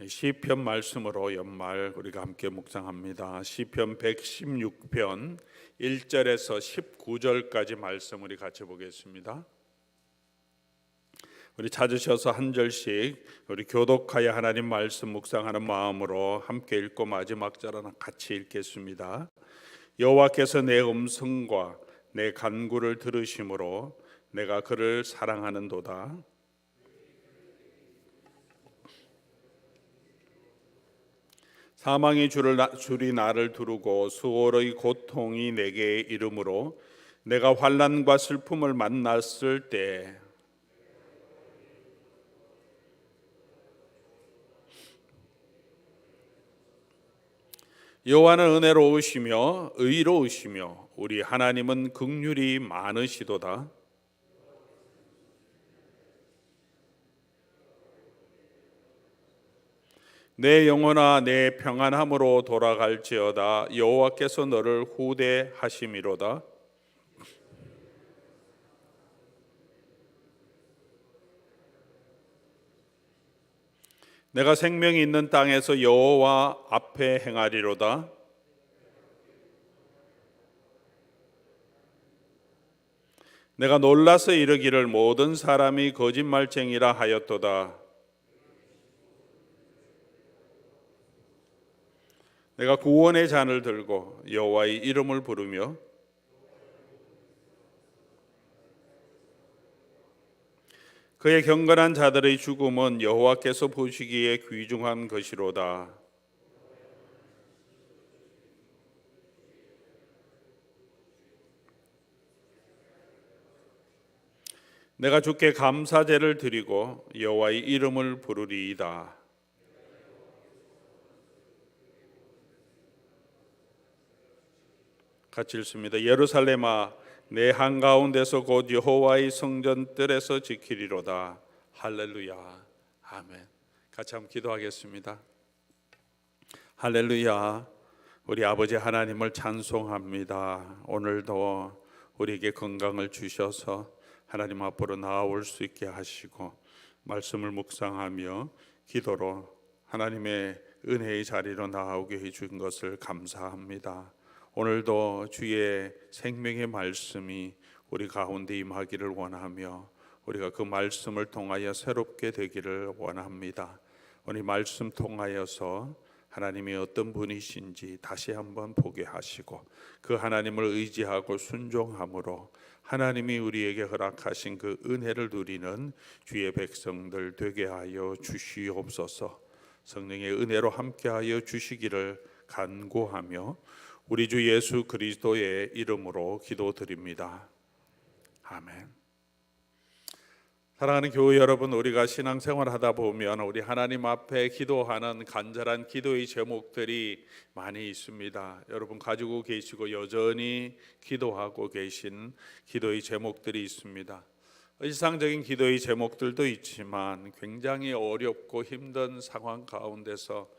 시편 말씀으로 연말 우리가 함께 묵상합니다. 시편 116편 1절에서 19절까지 말씀 우리 같이 보겠습니다. 우리 찾으셔서 한 절씩 우리 교독하여 하나님 말씀 묵상하는 마음으로 함께 읽고 마지막 절은 같이 읽겠습니다. 여호와께서 내 음성과 내 간구를 들으심으로 내가 그를 사랑하는도다. 사망의 줄이 나를 두르고 수월의 고통이 내게 이르므로 내가 환난과 슬픔을 만났을 때 여호와는 은혜로우시며 의로우시며 우리 하나님은 긍휼이 많으시도다. 내 영혼아 내 평안함으로 돌아갈지어다. 여호와께서 너를 후대하심이로다. 내가 생명이 있는 땅에서 여호와 앞에 행하리로다. 내가 놀라서 이르기를 모든 사람이 거짓말쟁이라 하였도다. 내가 구원의 잔을 들고 여호와의 이름을 부르며 그의 경건한 자들의 죽음은 여호와께서 보시기에 귀중한 것이로다. 내가 주께 감사제를 드리고 여호와의 이름을 부르리이다. 같이 읽습니다. 예루살렘아 내 한가운데서 곧 여호와의 성전 뜰에서 지키리로다. 할렐루야. 아멘. 같이 한번 기도하겠습니다. 할렐루야. 우리 아버지 하나님을 찬송합니다. 오늘도 우리에게 건강을 주셔서 하나님 앞으로 나아올 수 있게 하시고 말씀을 묵상하며 기도로 하나님의 은혜의 자리로 나아오게 해준 것을 감사합니다. 오늘도 주의 생명의 말씀이 우리 가운데 임하기를 원하며 우리가 그 말씀을 통하여 새롭게 되기를 원합니다. 오늘 말씀 통하여서 하나님이 어떤 분이신지 다시 한번 보게 하시고 그 하나님을 의지하고 순종함으로 하나님이 우리에게 허락하신 그 은혜를 누리는 주의 백성들 되게 하여 주시옵소서. 성령의 은혜로 함께하여 주시기를 간구하며 우리 주 예수 그리스도의 이름으로 기도드립니다. 아멘. 사랑하는 교회 여러분, 우리가 신앙생활 하다 보면 우리 하나님 앞에 기도하는 간절한 기도의 제목들이 많이 있습니다. 여러분 가지고 계시고 여전히 기도하고 계신 기도의 제목들이 있습니다. 일상적인 기도의 제목들도 있지만 굉장히 어렵고 힘든 상황 가운데서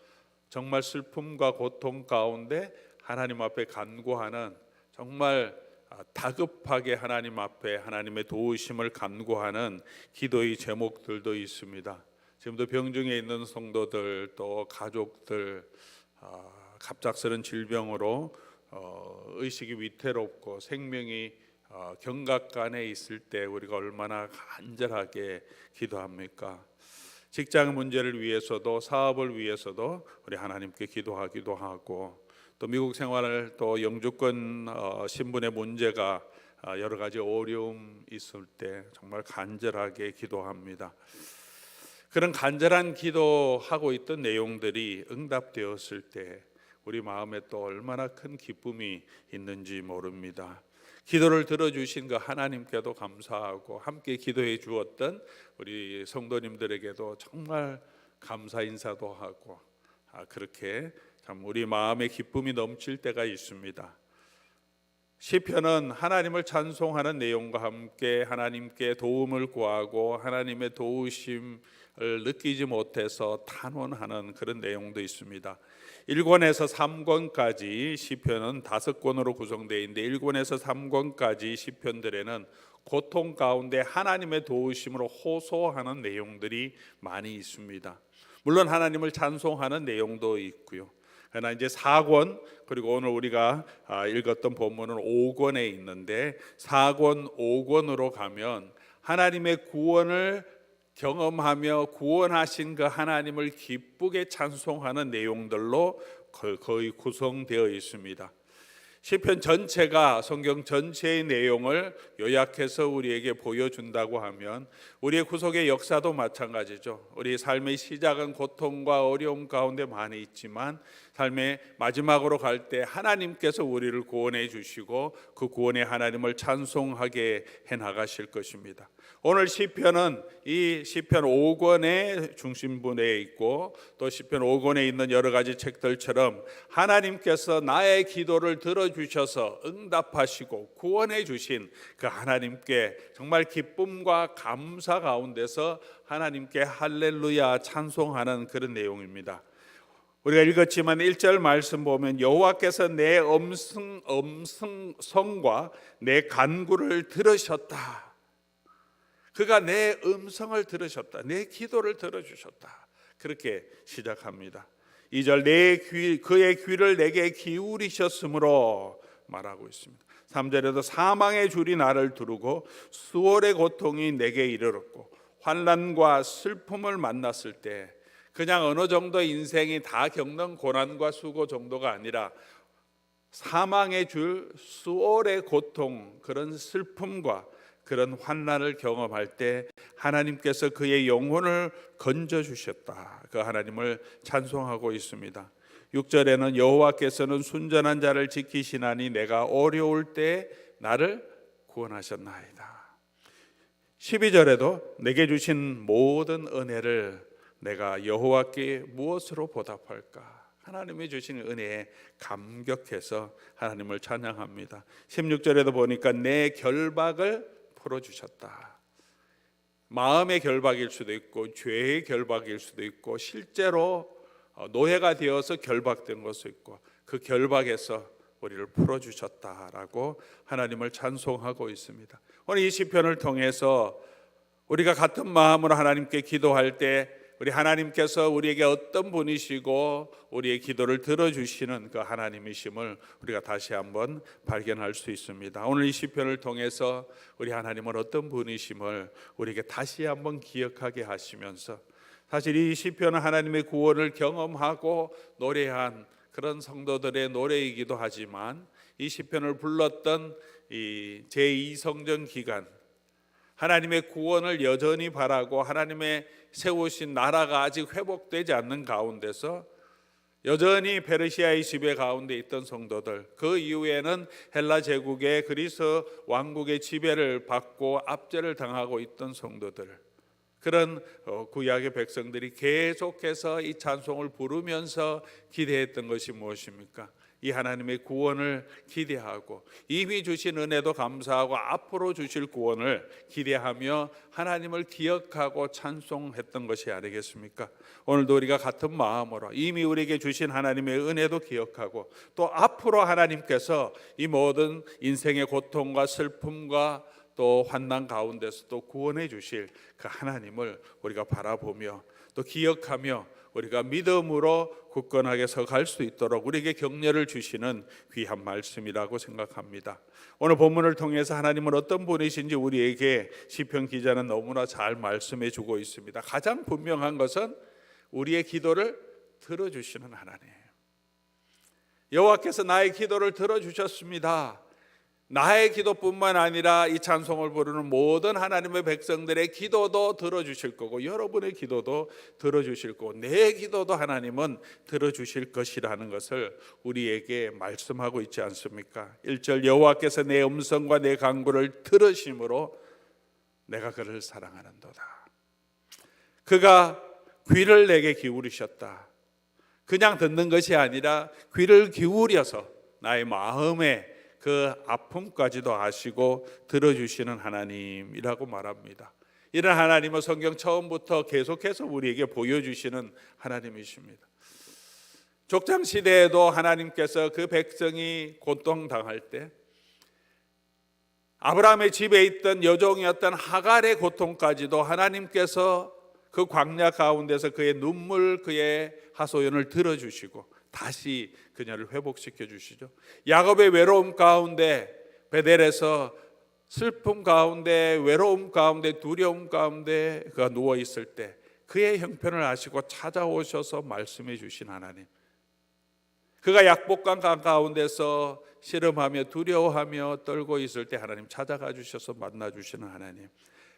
정말 슬픔과 고통 가운데 하나님 앞에 간구하는 정말 다급하게 하나님 앞에 하나님의 도우심을 간구하는 기도의 제목들도 있습니다. 지금도 병중에 있는 성도들 또 가족들 갑작스런 질병으로 의식이 위태롭고 생명이 경각간에 있을 때 우리가 얼마나 간절하게 기도합니까? 직장 문제를 위해서도 사업을 위해서도 우리 하나님께 기도하기도 하고 또 미국 생활을 또 영주권 신분의 문제가 여러 가지 어려움 있을 때 정말 간절하게 기도합니다. 그런 간절한 기도하고 있던 내용들이 응답되었을 때 우리 마음에 또 얼마나 큰 기쁨이 있는지 모릅니다. 기도를 들어주신 그 하나님께도 감사하고 함께 기도해 주었던 우리 성도님들에게도 정말 감사 인사도 하고 그렇게 참 우리 마음에 기쁨이 넘칠 때가 있습니다. 시편은 하나님을 찬송하는 내용과 함께 하나님께 도움을 구하고 하나님의 도우심을 느끼지 못해서 탄원하는 그런 내용도 있습니다. 1권에서 3권까지 시편은 5권으로 구성되어 있는데 1권에서 3권까지 시편들에는 고통 가운데 하나님의 도우심으로 호소하는 내용들이 많이 있습니다. 물론 하나님을 찬송하는 내용도 있고요. 그러나 이제 4권 그리고 오늘 우리가 읽었던 본문은 5권에 있는데 4권 5권으로 가면 하나님의 구원을 경험하며 구원하신 그 하나님을 기쁘게 찬송하는 내용들로 거의 구성되어 있습니다. 시편 전체가 성경 전체의 내용을 요약해서 우리에게 보여준다고 하면 우리의 구속의 역사도 마찬가지죠. 우리의 삶의 시작은 고통과 어려움 가운데 많이 있지만 삶의 마지막으로 갈 때 하나님께서 우리를 구원해 주시고 그 구원의 하나님을 찬송하게 해나가실 것입니다. 오늘 시편은 이 시편 5권의 중심부에 있고 또 시편 5권에 있는 여러 가지 책들처럼 하나님께서 나의 기도를 들어주셔서 응답하시고 구원해 주신 그 하나님께 정말 기쁨과 감사 가운데서 하나님께 할렐루야 찬송하는 그런 내용입니다. 우리가 읽었지만 1절 말씀 보면 여호와께서 내 음성과 내 간구를 들으셨다. 그가 내 음성을 들으셨다. 내 기도를 들어주셨다. 그렇게 시작합니다. 2절 그의 귀를 내게 기울이셨으므로 말하고 있습니다. 3절에도 사망의 줄이 나를 두르고 수월의 고통이 내게 이르렀고 환난과 슬픔을 만났을 때 그냥 어느 정도 인생이 다 겪는 고난과 수고 정도가 아니라 사망의 줄, 수월의 고통, 그런 슬픔과 그런 환난을 경험할 때 하나님께서 그의 영혼을 건져주셨다. 그 하나님을 찬송하고 있습니다. 6절에는 여호와께서는 순전한 자를 지키시나니 내가 어려울 때 나를 구원하셨나이다. 12절에도 내게 주신 모든 은혜를 내가 여호와께 무엇으로 보답할까? 하나님이 주신 은혜에 감격해서 하나님을 찬양합니다. 16절에도 보니까 내 결박을 풀어주셨다. 마음의 결박일 수도 있고 죄의 결박일 수도 있고 실제로 노예가 되어서 결박된 것도 있고 그 결박에서 우리를 풀어주셨다라고 하나님을 찬송하고 있습니다. 오늘 이 시편을 통해서 우리가 같은 마음으로 하나님께 기도할 때 우리 하나님께서 우리에게 어떤 분이시고 우리의 기도를 들어주시는 그 하나님이심을 우리가 다시 한번 발견할 수 있습니다. 오늘 이 시편을 통해서 우리 하나님은 어떤 분이심을 우리에게 다시 한번 기억하게 하시면서 사실 이 시편은 하나님의 구원을 경험하고 노래한 그런 성도들의 노래이기도 하지만 이 시편을 불렀던 이 제2성전 기간 하나님의 구원을 여전히 바라고 하나님의 세우신 나라가 아직 회복되지 않는 가운데서 여전히 페르시아의 지배 가운데 있던 성도들, 그 이후에는 헬라 제국의 그리스 왕국의 지배를 받고 압제를 당하고 있던 성도들, 그런 구약의 백성들이 계속해서 이 찬송을 부르면서 기대했던 것이 무엇입니까? 이 하나님의 구원을 기대하고 이미 주신 은혜도 감사하고 앞으로 주실 구원을 기대하며 하나님을 기억하고 찬송했던 것이 아니겠습니까? 오늘도 우리가 같은 마음으로 이미 우리에게 주신 하나님의 은혜도 기억하고 또 앞으로 하나님께서 이 모든 인생의 고통과 슬픔과 또 환난 가운데서 또 구원해 주실 그 하나님을 우리가 바라보며 또 기억하며 우리가 믿음으로 굳건하게 서갈 수 있도록 우리에게 격려를 주시는 귀한 말씀이라고 생각합니다. 오늘 본문을 통해서 하나님은 어떤 분이신지 우리에게 시편 기자는 너무나 잘 말씀해 주고 있습니다. 가장 분명한 것은 우리의 기도를 들어주시는 하나님. 여호와께서 나의 기도를 들어주셨습니다. 나의 기도뿐만 아니라 이 찬송을 부르는 모든 하나님의 백성들의 기도도 들어주실 거고 여러분의 기도도 들어주실 거고 내 기도도 하나님은 들어주실 것이라는 것을 우리에게 말씀하고 있지 않습니까? 1절 여호와께서 내 음성과 내 간구를 들으심으로 내가 그를 사랑하는도다. 그가 귀를 내게 기울이셨다. 그냥 듣는 것이 아니라 귀를 기울여서 나의 마음에 그 아픔까지도 아시고 들어주시는 하나님이라고 말합니다. 이런 하나님은 성경 처음부터 계속해서 우리에게 보여주시는 하나님이십니다. 족장시대에도 하나님께서 그 백성이 고통당할 때 아브라함의 집에 있던 여종이었던 하갈의 고통까지도 하나님께서 그 광야 가운데서 그의 눈물, 그의 하소연을 들어주시고 다시 그녀를 회복시켜 주시죠. 야곱의 외로움 가운데, 베델에서 슬픔 가운데, 외로움 가운데, 두려움 가운데 그가 누워 있을 때 그의 형편을 아시고 찾아오셔서 말씀해 주신 하나님, 그가 약복강 가운데서 씨름하며 두려워하며 떨고 있을 때 하나님 찾아가 주셔서 만나 주시는 하나님,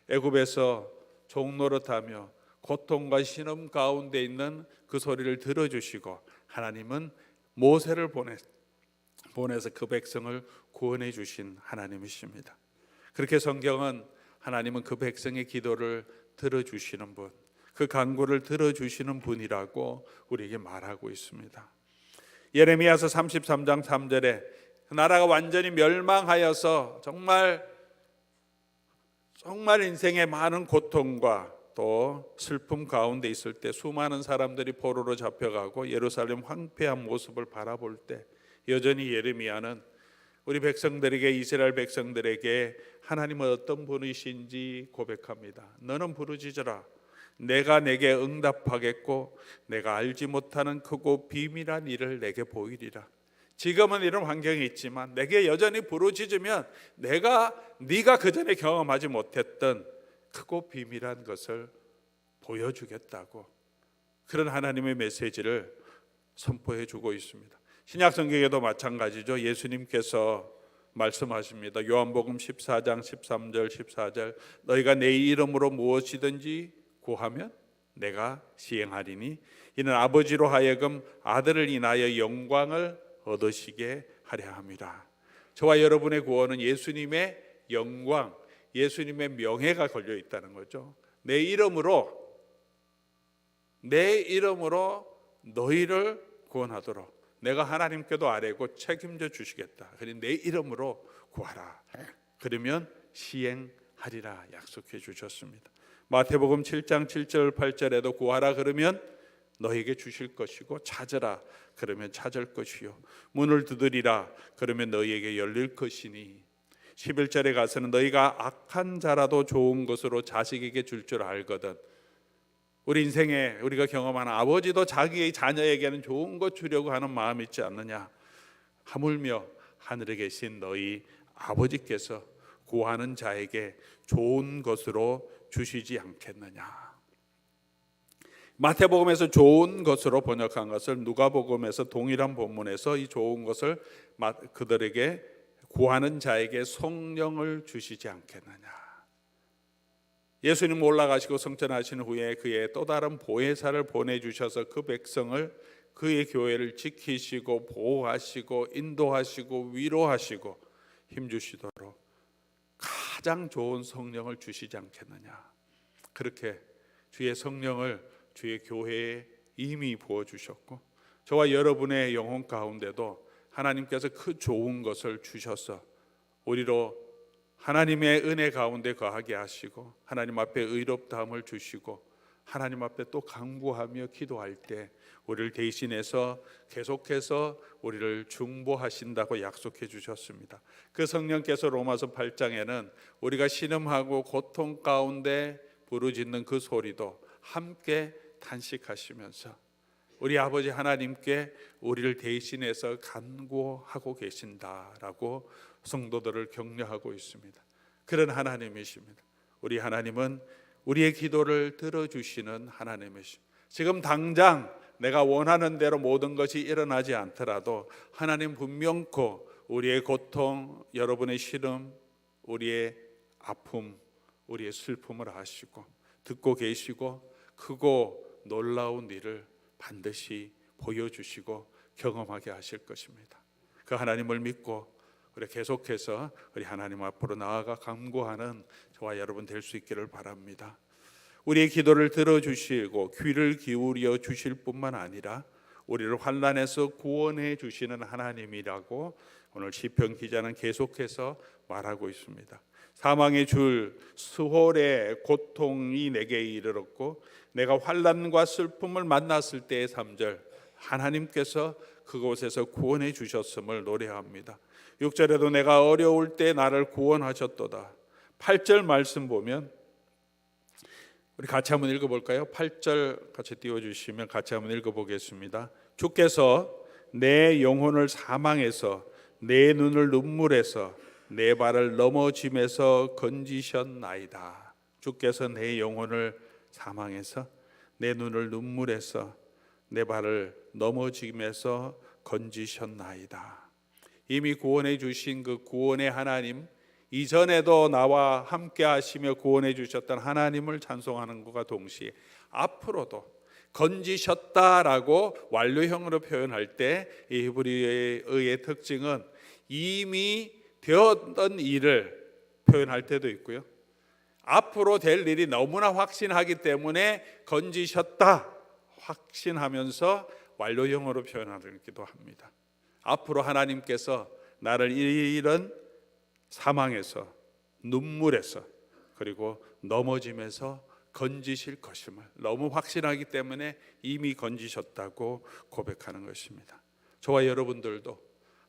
애굽에서 종노릇하며 고통과 신음 가운데 있는 그 소리를 들어주시고 하나님은 모세를 보내서 그 백성을 구원해 주신 하나님이십니다. 그렇게 성경은 하나님은 그 백성의 기도를 들어주시는 분, 그 간구를 들어주시는 분이라고 우리에게 말하고 있습니다. 예레미야서 33장 3절에 나라가 완전히 멸망하여서 정말 인생의 많은 고통과 또 슬픔 가운데 있을 때 수많은 사람들이 포로로 잡혀가고 예루살렘 황폐한 모습을 바라볼 때 여전히 예레미야는 우리 백성들에게, 이스라엘 백성들에게 하나님은 어떤 분이신지 고백합니다. 너는 부르짖으라. 내가 내게 응답하겠고 내가 알지 못하는 크고 비밀한 일을 내게 보이리라. 지금은 이런 환경이 있지만 내게 여전히 부르짖으면 네가 그전에 경험하지 못했던 크고 비밀한 것을 보여주겠다고, 그런 하나님의 메시지를 선포해 주고 있습니다. 신약 성경에도 마찬가지죠. 예수님께서 말씀하십니다. 요한복음 14장 13절 14절 너희가 내 이름으로 무엇이든지 구하면 내가 시행하리니 이는 아버지로 하여금 아들을 인하여 영광을 얻으시게 하려 함이라. 저와 여러분의 구원은 예수님의 영광, 예수님의 명예가 걸려 있다는 거죠. 내 이름으로 너희를 구원하도록 내가 하나님께도 아뢰고 책임져 주시겠다. 그러니 내 이름으로 구하라. 그러면 시행하리라 약속해 주셨습니다. 마태복음 7장 7절 8절에도 구하라 그러면 너에게 주실 것이고 찾으라 그러면 찾을 것이요 문을 두드리라 그러면 너희에게 열릴 것이니 11절에 가서는 너희가 악한 자라도 좋은 것으로 자식에게 줄 줄 알거든. 우리 인생에 우리가 경험하는 아버지도 자기의 자녀에게는 좋은 것 주려고 하는 마음이 있지 않느냐. 하물며 하늘에 계신 너희 아버지께서 구하는 자에게 좋은 것으로 주시지 않겠느냐. 마태복음에서 좋은 것으로 번역한 것을 누가복음에서 동일한 본문에서 이 좋은 것을 그들에게 구하는 자에게 성령을 주시지 않겠느냐. 예수님 올라가시고 승천하신 후에 그의 또 다른 보혜사를 보내주셔서 그 백성을, 그의 교회를 지키시고 보호하시고 인도하시고 위로하시고 힘주시도록 가장 좋은 성령을 주시지 않겠느냐. 그렇게 주의 성령을 주의 교회에 이미 부어주셨고 저와 여러분의 영혼 가운데도 하나님께서 그 좋은 것을 주셔서 우리로 하나님의 은혜 가운데 거하게 하시고 하나님 앞에 의롭다함을 주시고 하나님 앞에 또 간구하며 기도할 때 우리를 대신해서 계속해서 우리를 중보하신다고 약속해 주셨습니다. 그 성령께서 로마서 8장에는 우리가 신음하고 고통 가운데 부르짖는 그 소리도 함께 탄식하시면서 우리 아버지 하나님께 우리를 대신해서 간구하고 계신다라고 성도들을 격려하고 있습니다. 그런 하나님이십니다. 우리 하나님은 우리의 기도를 들어주시는 하나님이십니다. 지금 당장 내가 원하는 대로 모든 것이 일어나지 않더라도 하나님 분명코 우리의 고통, 여러분의 시름, 우리의 아픔, 우리의 슬픔을 아시고 듣고 계시고 크고 놀라운 일을 반드시 보여주시고 경험하게 하실 것입니다. 그 하나님을 믿고 우리 계속해서 우리 하나님 앞으로 나아가 간구하는 저와 여러분 될 수 있기를 바랍니다. 우리의 기도를 들어주시고 귀를 기울여 주실 뿐만 아니라 우리를 환난에서 구원해 주시는 하나님이라고 오늘 시편 기자는 계속해서 말하고 있습니다. 사망의 줄 스홀의 고통이 내게 이르렀고 내가 환난과 슬픔을 만났을 때의 3절 하나님께서 그곳에서 구원해 주셨음을 노래합니다. 6절에도 내가 어려울 때 나를 구원하셨도다. 8절 말씀 보면 우리 같이 한번 읽어볼까요? 8절 같이 띄워주시면 같이 한번 읽어보겠습니다. 주께서 내 영혼을 사망에서 내 눈을 눈물에서 내 발을 넘어짐에서 건지셨나이다. 주께서 내 영혼을 사망에서 내 눈을 눈물에서 내 발을 넘어짐에서 건지셨나이다. 이미 구원해 주신 그 구원의 하나님, 이전에도 나와 함께 하시며 구원해 주셨던 하나님을 찬송하는 것과 동시에 앞으로도 건지셨다라고 완료형으로 표현할 때 이 히브리어의 특징은 이미 되었던 일을 표현할 때도 있고요, 앞으로 될 일이 너무나 확신하기 때문에 건지셨다 확신하면서 완료형으로 표현하기도 합니다. 앞으로 하나님께서 나를 이런 사망에서, 눈물에서, 그리고 넘어짐에서 건지실 것임을 너무 확신하기 때문에 이미 건지셨다고 고백하는 것입니다. 저와 여러분들도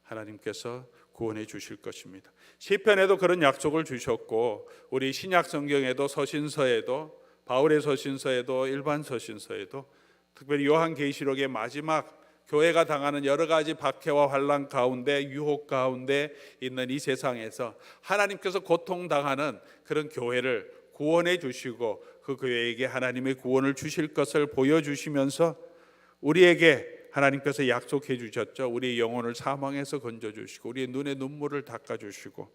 하나님께서 구원해 주실 것입니다. 시편에도 그런 약속을 주셨고, 우리 신약 성경에도 서신서에도, 바울의 서신서에도, 일반 서신서에도, 특별히 요한계시록의 마지막 교회가 당하는 여러 가지 박해와 환난 가운데, 유혹 가운데 있는 이 세상에서 하나님께서 고통당하는 그런 교회를 구원해 주시고 그 교회에게 하나님의 구원을 주실 것을 보여주시면서 우리에게 하나님께서 약속해 주셨죠. 우리의 영혼을 사망에서 건져주시고 우리의 눈의 눈물을 닦아주시고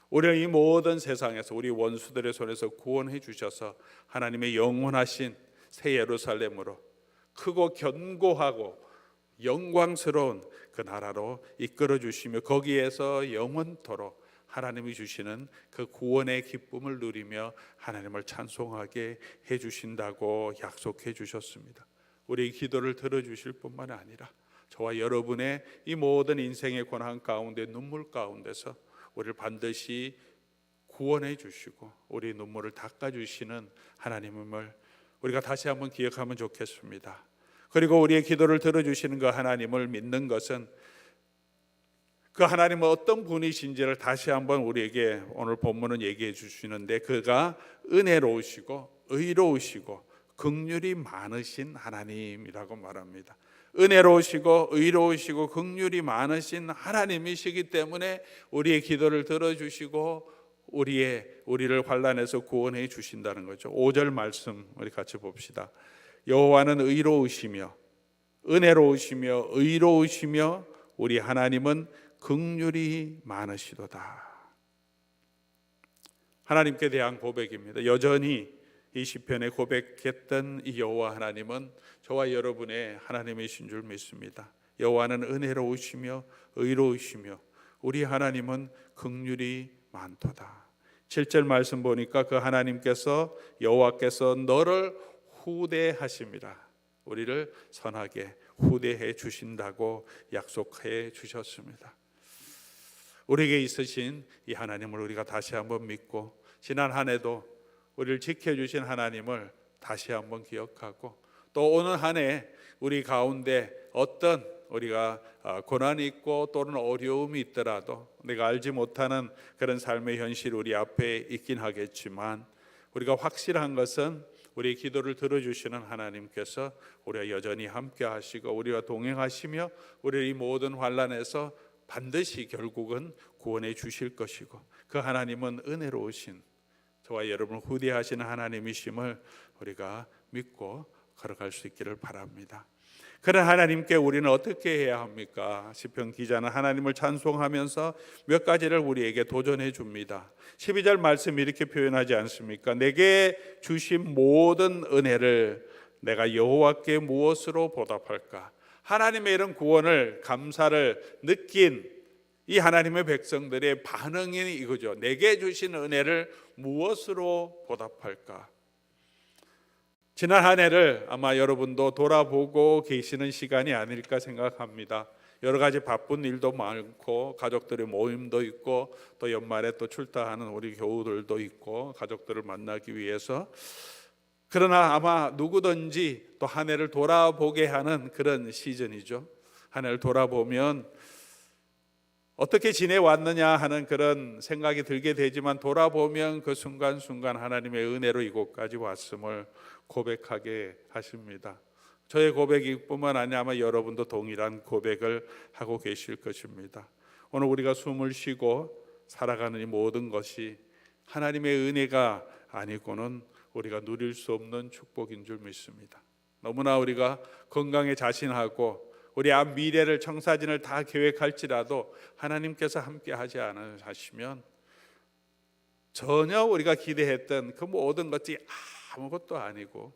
우리를 이 모든 세상에서 우리 원수들의 손에서 구원해 주셔서 하나님의 영원하신 새 예루살렘으로 크고 견고하고 영광스러운 그 나라로 이끌어 주시며 거기에서 영원토록 하나님이 주시는 그 구원의 기쁨을 누리며 하나님을 찬송하게 해주신다고 약속해 주셨습니다. 우리의 기도를 들어주실 뿐만 아니라 저와 여러분의 이 모든 인생의 고난 가운데, 눈물 가운데서 우리를 반드시 구원해 주시고 우리 눈물을 닦아주시는 하나님을 우리가 다시 한번 기억하면 좋겠습니다. 그리고 우리의 기도를 들어주시는 그 하나님을 믿는 것은 그 하나님은 어떤 분이신지를 다시 한번 우리에게 오늘 본문은 얘기해 주시는데, 그가 은혜로우시고 의로우시고 긍휼이 많으신 하나님이라고 말합니다. 은혜로우시고 의로우시고 긍휼이 많으신 하나님이시기 때문에 우리의 기도를 들어주시고 우리를 환난에서 구원해 주신다는 거죠. 5절 말씀 우리 같이 봅시다. 여호와는 의로우시며 은혜로우시며 의로우시며 우리 하나님은 긍휼이 많으시도다. 하나님께 대한 고백입니다. 여전히 이 시편에 고백했던 이 여호와 하나님은 저와 여러분의 하나님이신 줄 믿습니다. 여호와는 은혜로우시며 의로우시며 우리 하나님은 긍휼이 많도다. 7절 말씀 보니까 그 하나님께서 여호와께서 너를 후대하심이라, 우리를 선하게 후대해 주신다고 약속해 주셨습니다. 우리에게 있으신 이 하나님을 우리가 다시 한번 믿고 지난 한 해도 우리를 지켜주신 하나님을 다시 한번 기억하고 또 오늘 한 해 우리 가운데 어떤 우리가 고난이 있고 또는 어려움이 있더라도 내가 알지 못하는 그런 삶의 현실이 우리 앞에 있긴 하겠지만 우리가 확실한 것은 우리의 기도를 들어주시는 하나님께서 우리와 여전히 함께 하시고 우리와 동행하시며 우리를 이 모든 환난에서 반드시 결국은 구원해 주실 것이고 그 하나님은 은혜로우신 저와 여러분을 후대하시는 하나님이심을 우리가 믿고 걸어갈 수 있기를 바랍니다. 그런 하나님께 우리는 어떻게 해야 합니까? 시편 기자는 하나님을 찬송하면서 몇 가지를 우리에게 도전해 줍니다. 12절 말씀 이렇게 표현하지 않습니까? 내게 주신 모든 은혜를 내가 여호와께 무엇으로 보답할까? 하나님의 이런 구원을 감사를 느낀 이 하나님의 백성들의 반응이 이거죠. 내게 주신 은혜를 무엇으로 보답할까? 지난 한 해를 아마 여러분도 돌아보고 계시는 시간이 아닐까 생각합니다. 여러 가지 바쁜 일도 많고 가족들의 모임도 있고 또 연말에 또 출타하는 우리 교우들도 있고 가족들을 만나기 위해서, 그러나 아마 누구든지 또 한 해를 돌아보게 하는 그런 시즌이죠. 한 해를 돌아보면 어떻게 지내왔느냐 하는 그런 생각이 들게 되지만 돌아보면 그 순간순간 하나님의 은혜로 이곳까지 왔음을 고백하게 하십니다. 저의 고백이뿐만 아니라 아마 여러분도 동일한 고백을 하고 계실 것입니다. 오늘 우리가 숨을 쉬고 살아가는 이 모든 것이 하나님의 은혜가 아니고는 우리가 누릴 수 없는 축복인 줄 믿습니다. 너무나 우리가 건강에 자신하고 우리 앞 미래를 청사진을 다 계획할지라도 하나님께서 함께 하지 않으시면 전혀 우리가 기대했던 그 모든 것이 아무것도 아니고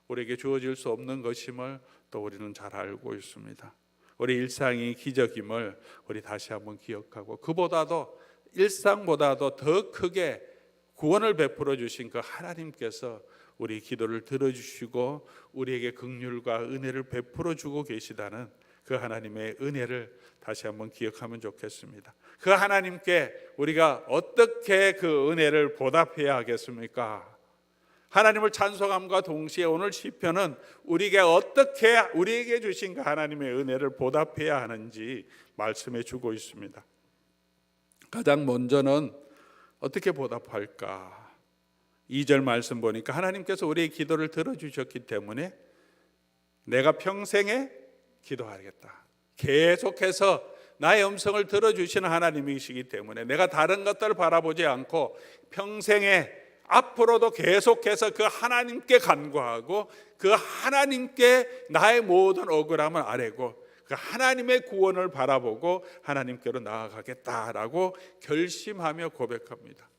우리에게 주어질 수 없는 것임을 또 우리는 잘 알고 있습니다. 우리 일상이 기적임을 우리 다시 한번 기억하고 그보다도 일상보다도 더 크게 구원을 베풀어 주신 그 하나님께서 우리 기도를 들어주시고 우리에게 긍휼과 은혜를 베풀어 주고 계시다는 그 하나님의 은혜를 다시 한번 기억하면 좋겠습니다. 그 하나님께 우리가 어떻게 그 은혜를 보답해야 하겠습니까? 하나님을 찬송함과 동시에 오늘 시편은 우리에게 어떻게 우리에게 주신 그 하나님의 은혜를 보답해야 하는지 말씀해 주고 있습니다. 가장 먼저는 어떻게 보답할까? 2절 말씀 보니까 하나님께서 우리의 기도를 들어주셨기 때문에 내가 평생에 기도하겠다. 계속해서 나의 음성을 들어주시는 하나님이시기 때문에 내가 다른 것들을 바라보지 않고 평생에 앞으로도 계속해서 그 하나님께 간구하고 그 하나님께 나의 모든 억울함을 아뢰고 그 하나님의 구원을 바라보고 하나님께로 나아가겠다라고 결심하며 고백합니다.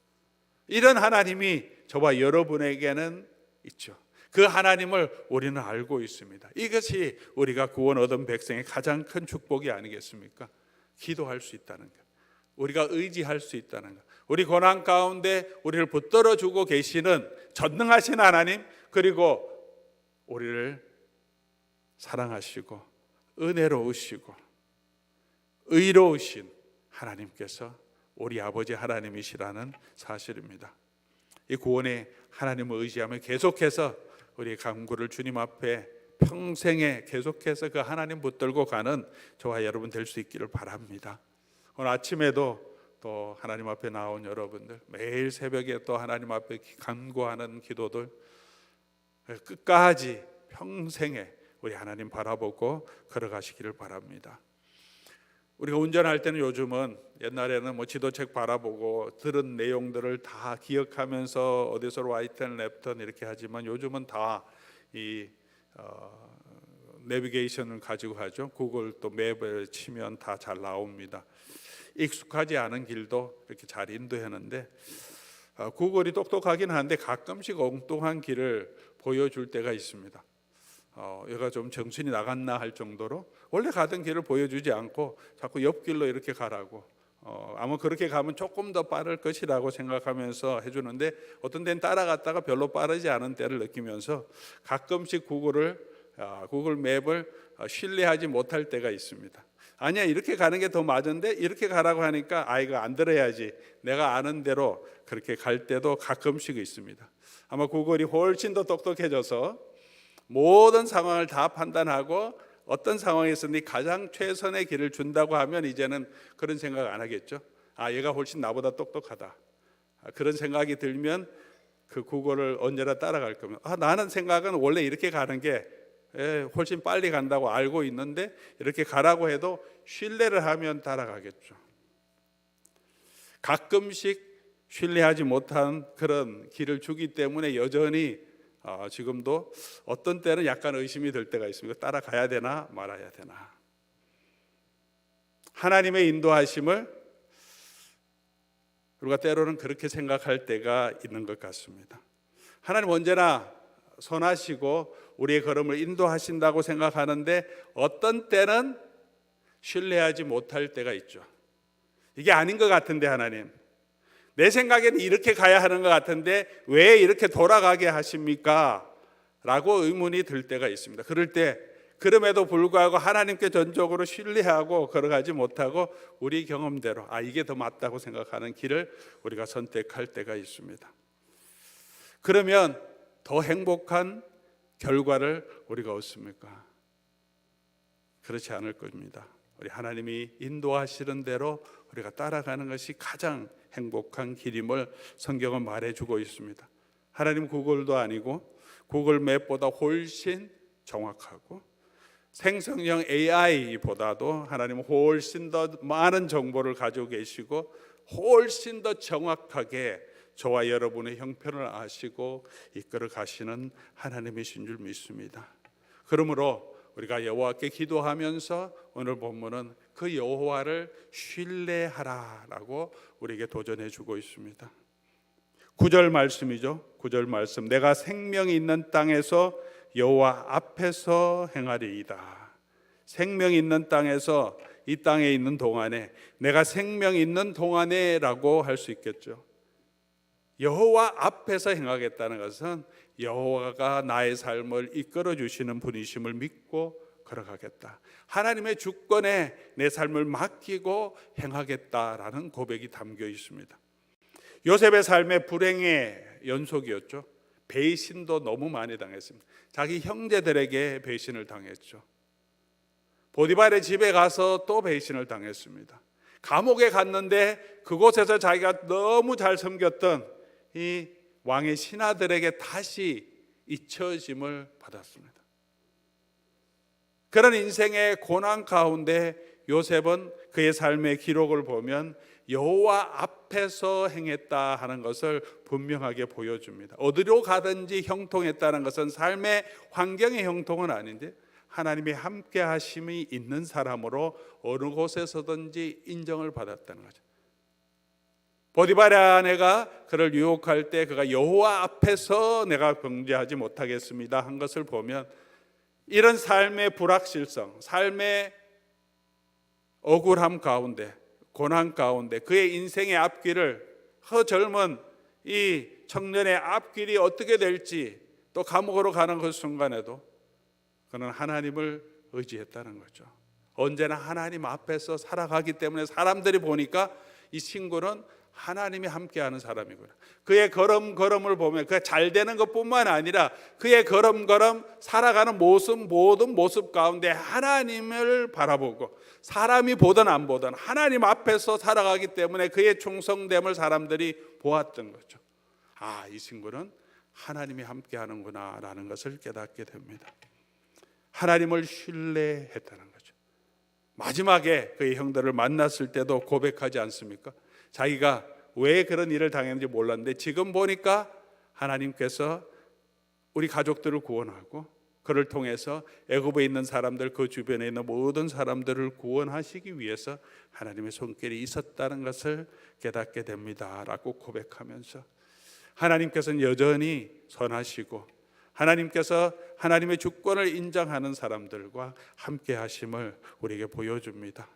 이런 하나님이 저와 여러분에게는 있죠. 그 하나님을 우리는 알고 있습니다. 이것이 우리가 구원 얻은 백성의 가장 큰 축복이 아니겠습니까? 기도할 수 있다는 것, 우리가 의지할 수 있다는 것, 우리 고난 가운데 우리를 붙들어 주고 계시는 전능하신 하나님, 그리고 우리를 사랑하시고 은혜로우시고 의로우신 하나님께서 우리 아버지 하나님이시라는 사실입니다. 이 구원의 하나님을 의지하며 계속해서 우리의 간구를 주님 앞에 평생에 계속해서 그 하나님 붙들고 가는 저와 여러분 될 수 있기를 바랍니다. 오늘 아침에도 또 하나님 앞에 나온 여러분들, 매일 새벽에 또 하나님 앞에 간구하는 기도들, 끝까지 평생에 우리 하나님 바라보고 걸어가시기를 바랍니다. 우리가 운전할 때는 요즘은 옛날에는 뭐 지도책 바라보고 들은 내용들을 다 기억하면서 어디서 라이트앤 랩턴 이렇게 하지만 요즘은 다 이 내비게이션을 가지고 하죠. 구글 또 맵을 치면 다 잘 나옵니다. 익숙하지 않은 길도 이렇게 잘 인도하는데 구글이 똑똑하긴 한데 가끔씩 엉뚱한 길을 보여줄 때가 있습니다. 얘가 좀 정신이 나갔나 할 정도로 원래 가던 길을 보여주지 않고 자꾸 옆길로 이렇게 가라고 아마 그렇게 가면 조금 더 빠를 것이라고 생각하면서 해주는데 어떤 데는 따라갔다가 별로 빠르지 않은 때를 느끼면서 가끔씩 구글 맵을 신뢰하지 못할 때가 있습니다. 아니야, 이렇게 가는 게 더 맞은데 이렇게 가라고 하니까 이거 안 들어야지, 내가 아는 대로 그렇게 갈 때도 가끔씩 있습니다. 아마 구글이 훨씬 더 똑똑해져서 모든 상황을 다 판단하고 어떤 상황에서는 가장 최선의 길을 준다고 하면 이제는 그런 생각 안 하겠죠. 얘가 훨씬 나보다 똑똑하다. 그런 생각이 들면 그 구글을 언제나 따라갈 거면 나는 생각은 원래 이렇게 가는 게 훨씬 빨리 간다고 알고 있는데 이렇게 가라고 해도 신뢰를 하면 따라가겠죠. 가끔씩 신뢰하지 못한 그런 길을 주기 때문에 여전히 지금도 어떤 때는 약간 의심이 들 때가 있습니다. 따라가야 되나 말아야 되나. 하나님의 인도하심을 우리가 때로는 그렇게 생각할 때가 있는 것 같습니다. 하나님 언제나 선하시고 우리의 걸음을 인도하신다고 생각하는데 어떤 때는 신뢰하지 못할 때가 있죠. 이게 아닌 것 같은데 하나님, 내 생각에는 이렇게 가야 하는 것 같은데 왜 이렇게 돌아가게 하십니까? 라고 의문이 들 때가 있습니다. 그럴 때 그럼에도 불구하고 하나님께 전적으로 신뢰하고 걸어가지 못하고 우리 경험대로 이게 더 맞다고 생각하는 길을 우리가 선택할 때가 있습니다. 그러면 더 행복한 결과를 우리가 얻습니까? 그렇지 않을 겁니다. 우리 하나님이 인도하시는 대로 우리가 따라가는 것이 가장 행복한 길임을 성경은 말해주고 있습니다. 하나님 구글도 아니고 구글 맵보다 훨씬 정확하고 생성형 AI보다도 하나님은 훨씬 더 많은 정보를 가지고 계시고 훨씬 더 정확하게 저와 여러분의 형편을 아시고 이끌어 가시는 하나님이신 줄 믿습니다. 그러므로 우리가 여호와께 기도하면서 오늘 본문은 그 여호와를 신뢰하라라고 우리에게 도전해 주고 있습니다. 9절 말씀이죠. 9절 말씀. 내가 생명이 있는 땅에서 여호와 앞에서 행하리이다. 생명이 있는 땅에서, 이 땅에 있는 동안에, 내가 생명이 있는 동안에라고 할 수 있겠죠. 여호와 앞에서 행하겠다는 것은 여호와가 나의 삶을 이끌어 주시는 분이심을 믿고 걸어가겠다. 하나님의 주권에 내 삶을 맡기고 행하겠다라는 고백이 담겨 있습니다. 요셉의 삶의 불행의 연속이었죠. 배신도 너무 많이 당했습니다. 자기 형제들에게 배신을 당했죠. 보디발의 집에 가서 또 배신을 당했습니다. 감옥에 갔는데 그곳에서 자기가 너무 잘 섬겼던 이 왕의 신하들에게 다시 잊혀짐을 받았습니다. 그런 인생의 고난 가운데 요셉은 그의 삶의 기록을 보면 여호와 앞에서 행했다 하는 것을 분명하게 보여줍니다. 어디로 가든지 형통했다는 것은 삶의 환경의 형통은 아닌데 하나님의 함께 하심이 있는 사람으로 어느 곳에서든지 인정을 받았다는 거죠. 보디발의 아내가 그를 유혹할 때 그가 여호와 앞에서 내가 범죄하지 못하겠습니다 한 것을 보면 이런 삶의 불확실성, 삶의 억울함 가운데, 고난 가운데 그의 인생의 앞길을, 젊은 이 청년의 앞길이 어떻게 될지, 또 감옥으로 가는 그 순간에도 그는 하나님을 의지했다는 거죠. 언제나 하나님 앞에서 살아가기 때문에 사람들이 보니까 이 친구는 하나님이 함께하는 사람이구나. 그의 걸음걸음을 보면 그가 잘 되는 것뿐만 아니라 그의 걸음걸음 살아가는 모습, 모든 모습 가운데 하나님을 바라보고 사람이 보든 안 보든 하나님 앞에서 살아가기 때문에 그의 충성됨을 사람들이 보았던 거죠. 아, 이 친구는 하나님이 함께하는구나 라는 것을 깨닫게 됩니다. 하나님을 신뢰했다는 거죠. 마지막에 그의 형들을 만났을 때도 고백하지 않습니까? 자기가 왜 그런 일을 당했는지 몰랐는데 지금 보니까 하나님께서 우리 가족들을 구원하고 그를 통해서 애굽에 있는 사람들, 그 주변에 있는 모든 사람들을 구원하시기 위해서 하나님의 손길이 있었다는 것을 깨닫게 됩니다 라고 고백하면서 하나님께서는 여전히 선하시고 하나님께서 하나님의 주권을 인정하는 사람들과 함께 하심을 우리에게 보여줍니다.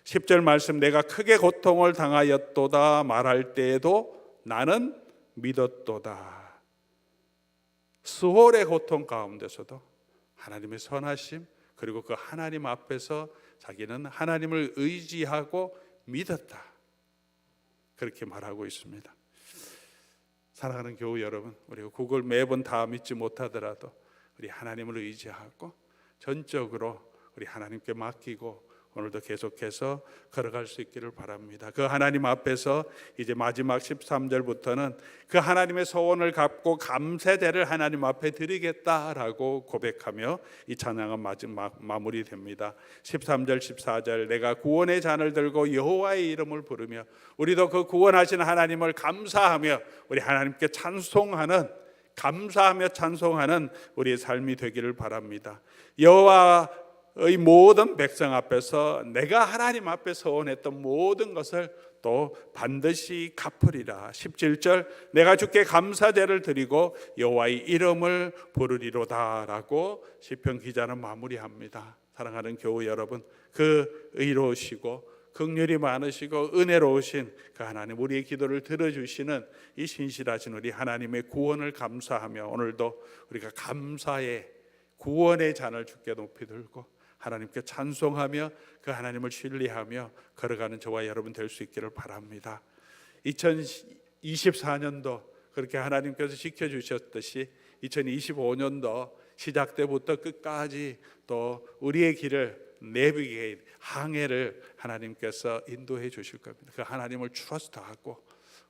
10절 말씀, 내가 크게 고통을 당하였도다 말할 때에도 나는 믿었도다. 수월의 고통 가운데서도 하나님의 선하심, 그리고 그 하나님 앞에서 자기는 하나님을 의지하고 믿었다, 그렇게 말하고 있습니다. 사랑하는 교우 여러분, 우리가 그걸 매번 다 믿지 못하더라도 우리 하나님을 의지하고 전적으로 우리 하나님께 맡기고 오늘도 계속해서 걸어갈 수 있기를 바랍니다. 그 하나님 앞에서 이제 마지막 13절부터는 그 하나님의 소원을 갚고 감사제를 하나님 앞에 드리겠다라고 고백하며 이 찬양은 마지막 마무리됩니다. 13절 14절, 내가 구원의 잔을 들고 여호와의 이름을 부르며, 우리도 그 구원하신 하나님을 감사하며 우리 하나님께 찬송하는, 감사하며 찬송하는 우리의 삶이 되기를 바랍니다. 여호와의 모든 백성 앞에서 내가 하나님 앞에 서원했던 모든 것을 또 반드시 갚으리라. 17절, 내가 주께 감사제를 드리고 여호와의 이름을 부르리로다라고 시편 기자는 마무리합니다. 사랑하는 교우 여러분, 그 의로우시고 긍휼이 많으시고 은혜로우신 그 하나님, 우리의 기도를 들어주시는 이 신실하신 우리 하나님의 구원을 감사하며 오늘도 우리가 감사의 구원의 잔을 주께 높이 들고 하나님께 찬송하며 그 하나님을 신뢰하며 걸어가는 저와 여러분 될 수 있기를 바랍니다. 2024년도 그렇게 하나님께서 지켜주셨듯이 2025년도 시작 때부터 끝까지 또 우리의 길을 내비게이트 항해를 하나님께서 인도해 주실 겁니다. 그 하나님을 트러스트하고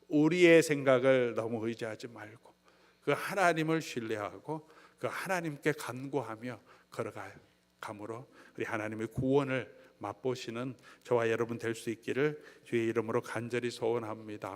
우리의 생각을 너무 의지하지 말고 그 하나님을 신뢰하고 그 하나님께 간구하며 걸어가요. 감으로 우리 하나님의 구원을 맛보시는 저와 여러분 될 수 있기를 주의 이름으로 간절히 소원합니다.